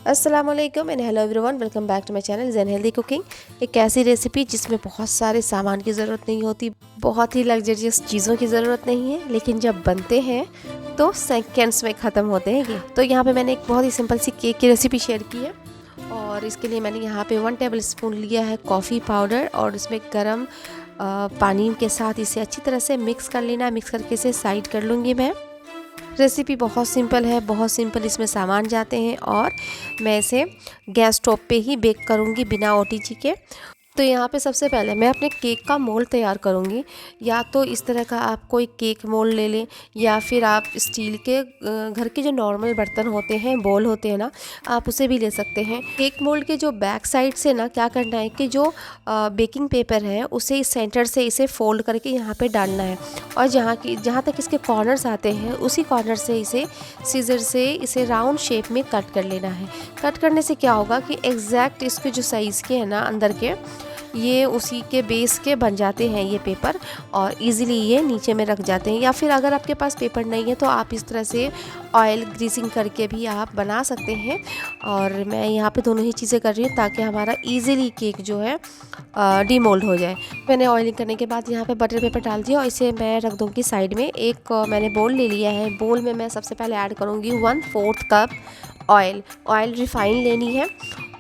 अस्सलामुअलैकुम and hello everyone, welcome back to my channel zen healthy cooking. एक ऐसी recipe जिसमें बहुत सारे सामान की ज़रूरत नहीं होती, बहुत ही लग्जरियस चीज़ों की ज़रूरत नहीं है, लेकिन जब बनते हैं तो सेकेंड्स में ख़त्म होते हैं ये। तो यहाँ पे मैंने एक बहुत ही सिंपल सी केक की रेसिपी शेयर की है और इसके लिए मैंने यहाँ पे 1 टेबल स्पून लिया है कॉफ़ी पाउडर और इसमें गर्म पानी के साथ इसे अच्छी तरह से मिक्स कर लेना है। मिक्स करके इसे साइड कर लूँगी मैं। रेसिपी बहुत सिंपल है, बहुत सिंपल इसमें सामान जाते हैं और मैं इसे गैस स्टोव पे ही बेक करूँगी बिना ओटीजी के। तो यहाँ पे सबसे पहले मैं अपने केक का मोल्ड तैयार करूँगी। या तो इस तरह का आप कोई केक मोल्ड ले लें या फिर आप स्टील के घर के जो नॉर्मल बर्तन होते हैं, बोल होते हैं ना, आप उसे भी ले सकते हैं। केक मोल्ड के जो बैक साइड से ना क्या करना है कि जो बेकिंग पेपर है उसे इस सेंटर से इसे फोल्ड करके यहाँ पे डालना है और जहाँ तक इसके कॉर्नर्स आते हैं उसी कॉर्नर से इसे सीजर से इसे राउंड शेप में कट कर लेना है। कट करने से क्या होगा कि एग्जैक्ट इसके जो साइज़ के हैं ना अंदर के, ये उसी के बेस के बन जाते हैं ये पेपर और इजीली ये नीचे में रख जाते हैं। या फिर अगर आपके पास पेपर नहीं है तो आप इस तरह से ऑयल ग्रीसिंग करके भी आप बना सकते हैं। और मैं यहाँ पे दोनों ही चीज़ें कर रही हूँ ताकि हमारा इजीली केक जो है डीमोल्ड हो जाए। मैंने ऑयलिंग करने के बाद यहाँ पे बटर पेपर डाल दिया और इसे मैं रख दूँगी साइड में। एक मैंने बोल ले लिया है। बोल में मैं सबसे पहले ऐड करूँगी 1/4 कप ऑयल रिफाइन लेनी है।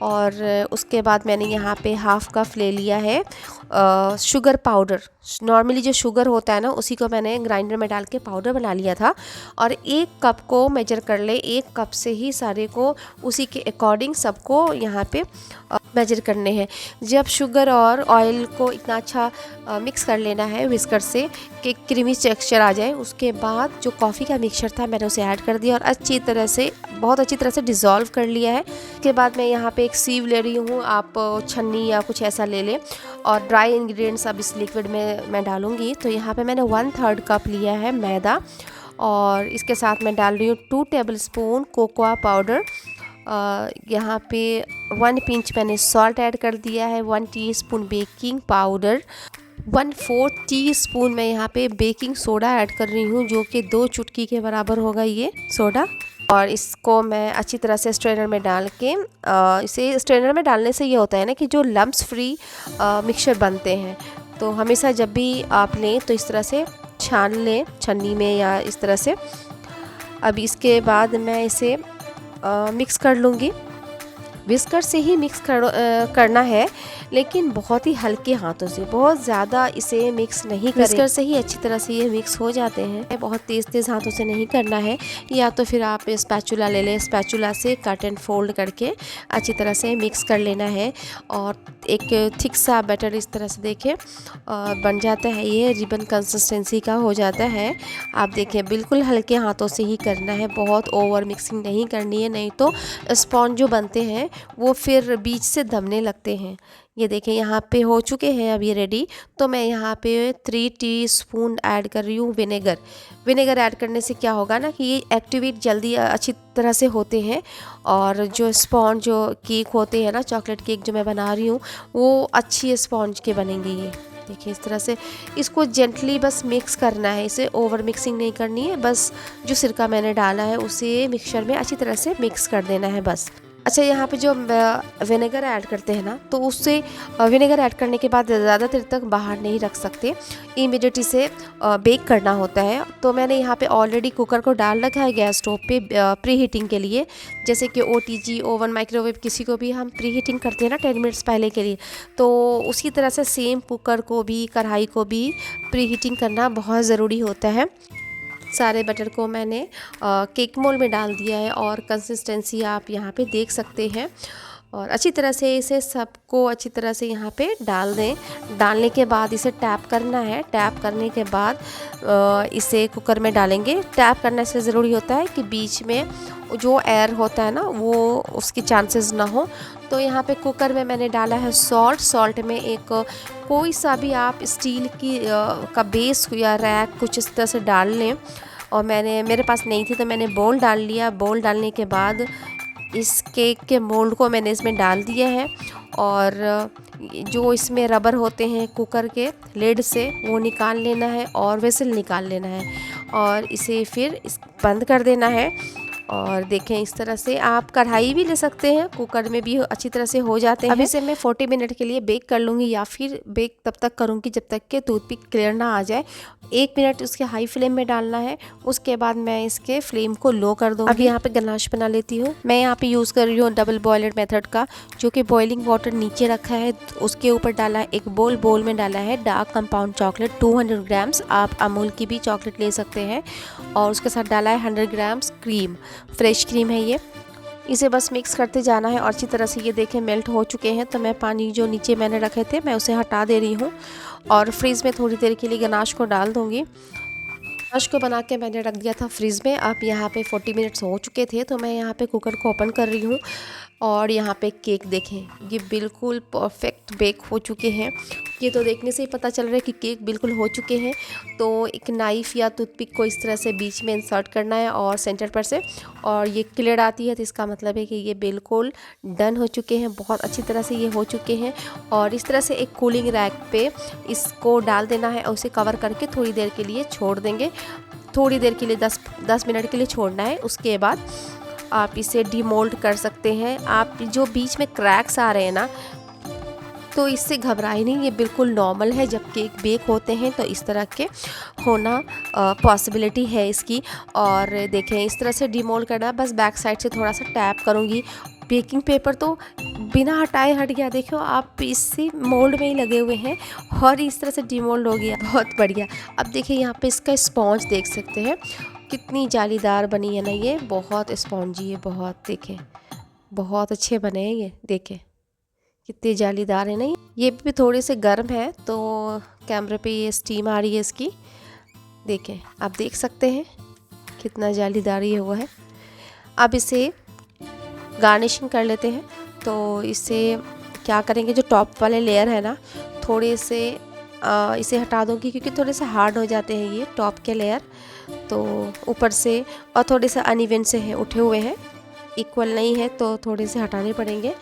और उसके बाद मैंने यहाँ पे हाफ़ कप ले लिया है शुगर पाउडर। नॉर्मली जो शुगर होता है ना उसी को मैंने ग्राइंडर में डाल के पाउडर बना लिया था। और 1 कप को मेजर कर ले, 1 कप से ही सारे को उसी के अकॉर्डिंग सबको यहाँ पे मेजर करने हैं। जब शुगर और ऑयल को इतना अच्छा मिक्स कर लेना है विस्कर से कि क्रीमी टेक्सचर आ जाए, उसके बाद जो कॉफ़ी का मिक्सचर था मैंने उसे ऐड कर दिया और बहुत अच्छी तरह से डिज़ोल्व कर लिया है। उसके बाद मैं यहाँ पे एक सीव ले रही हूँ, आप छन्नी या कुछ ऐसा ले लें और ड्राई इंग्रेडिएंट्स अब इस लिक्विड में मैं डालूँगी। तो यहाँ पे मैंने 1/3 कप लिया है मैदा और इसके साथ मैं डाल रही हूँ 2 टेबल स्पून कोकोआ पाउडर। यहाँ पे 1 पिंच मैंने सॉल्ट ऐड कर दिया है, 1 टीस्पून बेकिंग पाउडर, 1/4 टीस्पून मैं यहाँ पे बेकिंग सोडा ऐड कर रही हूँ जो कि 2 चुटकी के बराबर होगा ये सोडा। और इसको मैं अच्छी तरह से स्ट्रेनर में डाल के इसे स्ट्रेनर में डालने से ये होता है ना कि जो लम्प्स फ्री मिक्सचर बनते हैं। तो हमेशा जब भी आप लें तो इस तरह से छान लें छन्नी में या इस तरह से। अब इसके बाद मैं इसे मिक्स कर लूँगी। विस्कर से ही मिक्स करना है, लेकिन बहुत ही हल्के हाथों से, बहुत ज़्यादा इसे मिक्स नहीं करें। विस्कर से ही अच्छी तरह से ये मिक्स हो जाते हैं, बहुत तेज़ हाथों से नहीं करना है। या तो फिर आप स्पैचुला ले लें, स्पैचुला से कट एंड फोल्ड करके अच्छी तरह से मिक्स कर लेना है और एक थिक सा बैटर इस तरह से देखें बन जाता है। ये रिबन कंसिस्टेंसी का हो जाता है। आप देखें बिल्कुल हल्के हाथों से ही करना है, बहुत ओवर मिक्सिंग नहीं करनी है, नहीं तो स्पॉन्ज जो बनते हैं वो फिर बीच से दबने लगते हैं। ये देखें यहाँ पे हो चुके हैं अब ये रेडी। तो मैं यहाँ पे 3 टीस्पून ऐड कर रही हूँ विनेगर ऐड करने से क्या होगा ना कि ये एक्टिवेट जल्दी अच्छी तरह से होते हैं और जो स्पॉन्ज जो केक होते हैं ना, चॉकलेट केक जो मैं बना रही हूँ वो अच्छी स्पॉन्ज के बनेंगे। ये देखिए इस तरह से इसको जेंटली बस मिक्स करना है, इसे ओवर मिक्सिंग नहीं करनी है। बस जो सिरका मैंने डाला है उसे मिक्सचर में अच्छी तरह से मिक्स कर देना है बस। अच्छा, यहाँ पे जो विनेगर ऐड करते हैं ना तो उससे विनेगर ऐड करने के बाद ज़्यादा देर तक बाहर नहीं रख सकते, इमीडिएट इसे बेक करना होता है। तो मैंने यहाँ पे ऑलरेडी कुकर को डाल रखा है गैस स्टोव पे प्री हीटिंग के लिए। जैसे कि ओटीजी ओवन माइक्रोवेव किसी को भी हम प्री हीटिंग करते हैं ना 10 मिनट्स पहले के लिए, तो उसी तरह से सेम कुकर को भी कढ़ाई को भी प्री हीटिंग करना बहुत ज़रूरी होता है। सारे बटर को मैंने केक मोल्ड में डाल दिया है और कंसिस्टेंसी आप यहाँ पे देख सकते हैं। और अच्छी तरह से इसे सबको अच्छी तरह से यहाँ पे डाल दें। डालने के बाद इसे टैप करना है। टैप करने के बाद इसे कुकर में डालेंगे। टैप करने से ज़रूरी होता है कि बीच में जो एयर होता है ना वो उसकी चांसेस ना हो। तो यहाँ पे कुकर में मैंने डाला है सॉल्ट में एक कोई सा भी आप स्टील की का बेस या रैक कुछ इस तरह से डाल लें। और मेरे पास नहीं थी तो मैंने बोल डाल लिया। बोल डालने के बाद इस केक के मोल्ड को मैंने इसमें डाल दिया है और जो इसमें रबर होते हैं कुकर के लिड से वो निकाल लेना है और वेसल निकाल लेना है और इसे फिर बंद कर देना है। और देखें इस तरह से आप कढ़ाई भी ले सकते हैं, कुकर में भी अच्छी तरह से हो जाते हैं। अब इसे मैं 40 मिनट के लिए बेक कर लूँगी, या फिर बेक तब तक करूँगी जब तक कि टूथपिक क्लियर ना आ जाए। 1 मिनट उसके हाई फ्लेम में डालना है, उसके बाद मैं इसके फ्लेम को लो कर दूँगी। अब यहाँ पे गनाश बना लेती हूँ। मैं यहाँ पे यूज़ कर रही हूँ डबल बॉयलर मेथड का, जो कि बॉइलिंग वाटर नीचे रखा है, उसके ऊपर डाला है एक बोल में डाला है डार्क कंपाउंड चॉकलेट 200 ग्राम्स। आप अमूल की भी चॉकलेट ले सकते हैं। और उसके साथ डाला है 100 ग्राम्स क्रीम, फ्रेश क्रीम है ये। इसे बस मिक्स करते जाना है और अच्छी तरह से ये देखें मेल्ट हो चुके हैं। तो मैं पानी जो नीचे मैंने रखे थे मैं उसे हटा दे रही हूँ और फ्रीज़ में थोड़ी देर के लिए गनाश को डाल दूँगी। गनाश को बना के मैंने रख दिया था फ्रीज़ में। अब यहाँ पे 40 मिनट्स हो चुके थे, तो मैं यहाँ पे कुकर को ओपन कर रही हूँ और यहाँ पे केक देखें, ये बिल्कुल परफेक्ट बेक हो चुके हैं। ये तो देखने से ही पता चल रहा है कि केक बिल्कुल हो चुके हैं। तो एक नाइफ़ या टूथपिक को इस तरह से बीच में इंसर्ट करना है और सेंटर पर से, और ये क्लियर आती है तो इसका मतलब है कि ये बिल्कुल डन हो चुके हैं, बहुत अच्छी तरह से ये हो चुके हैं। और इस तरह से एक कूलिंग रैक पे इसको डाल देना है और उसे कवर करके थोड़ी देर के लिए छोड़ देंगे। थोड़ी देर के लिए 10 मिनट के लिए छोड़ना है। उसके बाद आप इसे डीमोल्ड कर सकते हैं। आप जो बीच में क्रैक्स आ रहे हैं ना, तो इससे घबराए नहीं, ये बिल्कुल नॉर्मल है। जब केक बेक होते हैं तो इस तरह के होना पॉसिबिलिटी है इसकी। और देखें इस तरह से डीमोल्ड करना, बस बैक साइड से थोड़ा सा टैप करूँगी। बेकिंग पेपर तो बिना हटाए हट गया, देखो आप इससे मोल्ड में ही लगे हुए हैं और इस तरह से डीमोल्ड हो गया, बहुत बढ़िया। अब देखिए यहाँ पे इसका स्पॉन्ज देख सकते हैं, कितनी जालीदार बनी है ना, ये बहुत स्पॉन्जी है, बहुत देखें बहुत अच्छे बने हैं ये, देखें कितने जालीदार है ना। ये भी थोड़े से गर्म है तो कैमरे पे ये स्टीम आ रही है इसकी, देखें आप देख सकते हैं कितना जालीदार ये हुआ है। अब इसे गार्निशिंग कर लेते हैं। तो इसे क्या करेंगे, जो टॉप वाले लेयर है ना, थोड़े से इसे हटा दूँगी क्योंकि थोड़े से हार्ड हो जाते हैं ये टॉप के लेयर। तो ऊपर से और थोड़े से अनइवन से हैं, उठे हुए हैं, इक्वल नहीं है तो थोड़े से हटाने पड़ेंगे।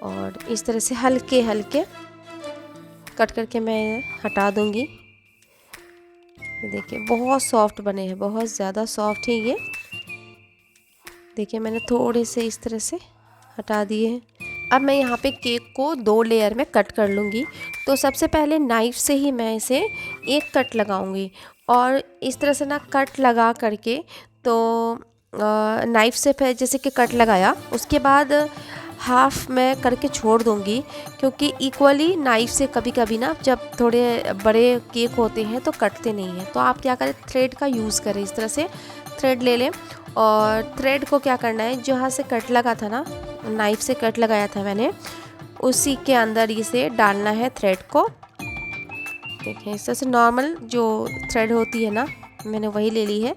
और इस तरह से हल्के हल्के कट करके मैं हटा दूँगी। ये देखिए बहुत सॉफ्ट बने हैं, बहुत ज़्यादा सॉफ्ट है ये। देखिए मैंने थोड़े से इस तरह से हटा दिए हैं। अब मैं यहाँ पे केक को 2 लेयर में कट कर लूँगी। तो सबसे पहले नाइफ़ से ही मैं इसे एक कट लगाऊँगी और इस तरह से ना कट लगा करके, तो नाइफ़ से फिर जैसे कि कट लगाया, उसके बाद हाफ़ मैं करके छोड़ दूँगी, क्योंकि इक्वली नाइफ़ से कभी कभी ना जब थोड़े बड़े केक होते हैं तो कटते नहीं हैं। तो आप क्या करें, थ्रेड का यूज़ करें, इस तरह से थ्रेड ले लें और थ्रेड को क्या करना है, जहाँ से कट लगा था ना, नाइफ़ से कट लगाया था मैंने, उसी के अंदर इसे डालना है थ्रेड को। देखें इस तरह से नॉर्मल जो थ्रेड होती है ना, मैंने वही ले ली है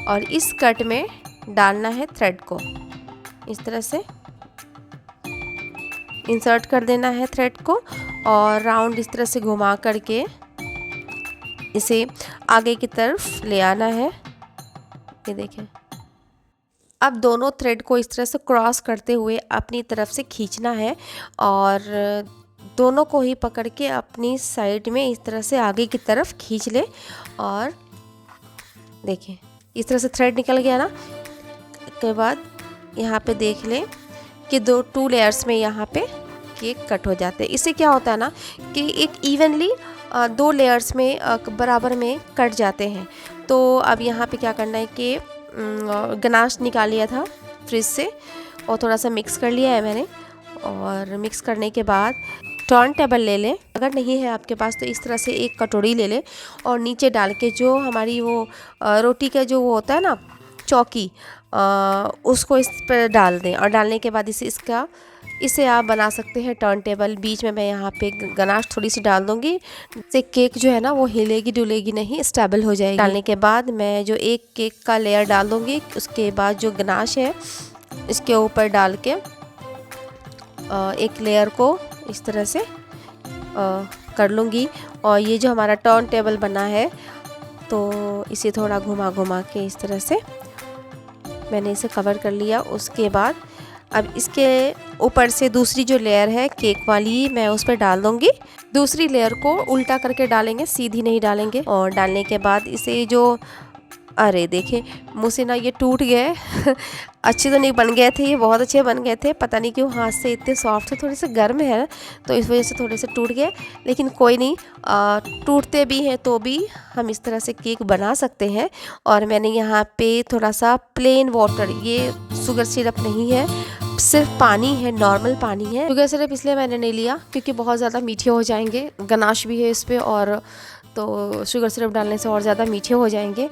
और इस कट में डालना है थ्रेड को। इस तरह से इंसर्ट कर देना है थ्रेड को और राउंड इस तरह से घुमा करके इसे आगे की तरफ ले आना है। ये देखें, अब दोनों थ्रेड को इस तरह से क्रॉस करते हुए अपनी तरफ से खींचना है और दोनों को ही पकड़ के अपनी साइड में इस तरह से आगे की तरफ खींच ले। और देखें इस तरह से थ्रेड निकल गया ना, के बाद यहाँ पे देख लें कि 2 लेयर्स में यहाँ पे केक कट हो जाते हैं। इससे क्या होता है ना कि एक इवनली 2 लेयर्स में बराबर में कट जाते हैं। तो अब यहाँ पे क्या करना है कि गनाश निकाल लिया था फ्रिज से और थोड़ा सा मिक्स कर लिया है मैंने। और मिक्स करने के बाद टर्न टेबल ले लें, अगर नहीं है आपके पास तो इस तरह से एक कटोरी ले लें और नीचे डाल के जो हमारी वो रोटी का जो वो होता है ना चौकी, उसको इस पर डाल दें। और डालने के बाद इसे आप बना सकते हैं टर्न टेबल। बीच में मैं यहाँ पे गनाश थोड़ी सी डाल दूँगी, इससे केक जो है ना वो हिलेगी डुलेगी नहीं, स्टेबल हो जाएगी। डालने के बाद मैं जो एक केक का लेयर डाल दूँगी, उसके बाद जो गनाश है इसके ऊपर डाल के एक लेयर को इस तरह से कर लूँगी। और ये जो हमारा टर्न टेबल बना है तो इसे थोड़ा घुमा घुमा के इस तरह से मैंने इसे कवर कर लिया। उसके बाद अब इसके ऊपर से दूसरी जो लेयर है केक वाली मैं उस पर डाल दूँगी। दूसरी लेयर को उल्टा करके डालेंगे, सीधी नहीं डालेंगे। और डालने के बाद इसे जो अरे देखिए मुँह से ना ये टूट गए अच्छे तो नहीं बन गए थे, ये बहुत अच्छे बन गए थे, पता नहीं क्यों हाथ से इतने सॉफ्ट थे, थोड़े से गर्म है तो इस वजह से थोड़े से टूट गए। लेकिन कोई नहीं, टूटते भी हैं तो भी हम इस तरह से केक बना सकते हैं। और मैंने यहाँ पे थोड़ा सा प्लेन वाटर, ये शुगर सिरप नहीं है, सिर्फ पानी है, नॉर्मल पानी है। शुगर सिरप इसलिए मैंने नहीं लिया क्योंकि बहुत ज़्यादा मीठे हो जाएंगे, गनाश भी है इस पर, और तो शुगर सिरप डालने से और ज़्यादा मीठे हो जाएंगे।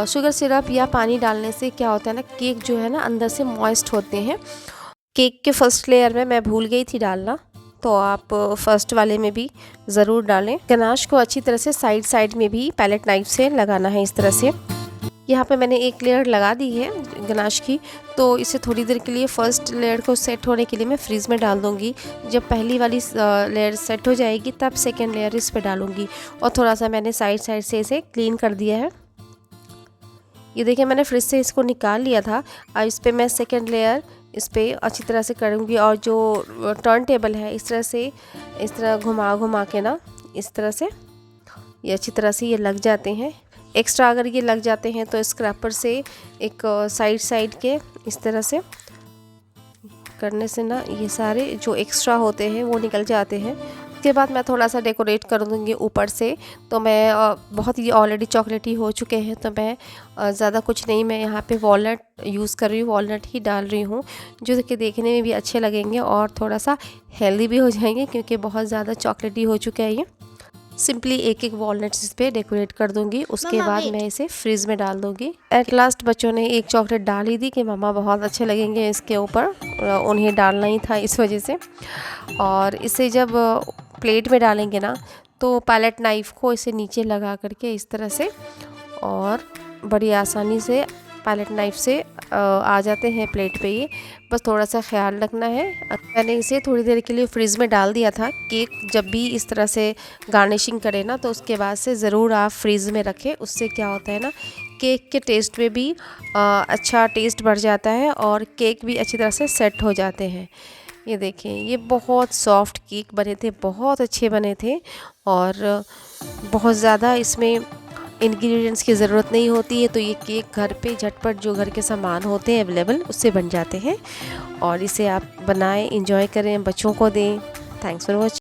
शुगर सिरप या पानी डालने से क्या होता है ना, केक जो है ना अंदर से मॉइस्ट होते हैं। केक के फर्स्ट लेयर में मैं भूल गई थी डालना, तो आप फर्स्ट वाले में भी ज़रूर डालें। गनाश को अच्छी तरह से साइड साइड में भी पैलेट नाइफ से लगाना है इस तरह से। यहाँ पे मैंने एक लेयर लगा दी है गनाश की, तो इसे थोड़ी देर के लिए फर्स्ट लेयर को सेट होने के लिए मैं फ्रीज़ में डाल दूँगी। जब पहली वाली लेयर सेट हो जाएगी तब सेकेंड लेयर इस पे डालूँगी। और थोड़ा सा मैंने साइड साइड से इसे क्लीन कर दिया है। ये देखिए मैंने फ्रिज से इसको निकाल लिया था। अब इस पर मैं सेकेंड लेयर इस पर अच्छी तरह से करूँगी, और जो टर्न टेबल है इस तरह घुमा घुमा के ना, इस तरह से ये अच्छी तरह से ये लग जाते हैं। एक्स्ट्रा अगर ये लग जाते हैं तो स्क्रैपर से एक साइड के इस तरह से करने से ना ये सारे जो एक्स्ट्रा होते हैं वो निकल जाते हैं। उसके बाद मैं थोड़ा सा डेकोरेट कर दूँगी ऊपर से। तो मैं बहुत ही ऑलरेडी चॉकलेटी हो चुके हैं, तो मैं ज़्यादा कुछ नहीं, मैं यहाँ पे वॉलनट यूज़ कर रही हूँ, वॉलनट ही डाल रही हूँ, जो कि देखने में भी अच्छे लगेंगे और थोड़ा सा हेल्दी भी हो जाएंगे क्योंकि बहुत ज़्यादा चॉकलेटी हो चुका है ये। सिंपली एक एक वॉलनट्स इस पे डेकोरेट कर दूंगी। उसके बाद मैं इसे फ्रिज में डाल दूंगी। एट लास्ट बच्चों ने एक चॉकलेट डाल ही दी कि मम्मा बहुत अच्छे लगेंगे इसके ऊपर, उन्हें डालना ही था इस वजह से। और इसे जब प्लेट में डालेंगे ना तो पैलेट नाइफ़ को इसे नीचे लगा करके इस तरह से, और बड़ी आसानी से पैलेट नाइफ़ से आ जाते हैं प्लेट पे। ये बस थोड़ा सा ख्याल रखना है। मैंने इसे थोड़ी देर के लिए फ्रिज में डाल दिया था। केक जब भी इस तरह से गार्निशिंग करें ना तो उसके बाद से ज़रूर आप फ्रिज में रखें। उससे क्या होता है ना, केक के टेस्ट में भी अच्छा टेस्ट बढ़ जाता है और केक भी अच्छी तरह से सेट हो जाते हैं। ये देखें, ये बहुत सॉफ्ट केक बने थे, बहुत अच्छे बने थे, और बहुत ज़्यादा इसमें इंग्रेडिएंट्स की ज़रूरत नहीं होती है। तो ये केक घर पे झटपट जो घर के सामान होते हैं अवेलेबल, उससे बन जाते हैं। और इसे आप बनाएं, एंजॉय करें, बच्चों को दें। Thanks for watching.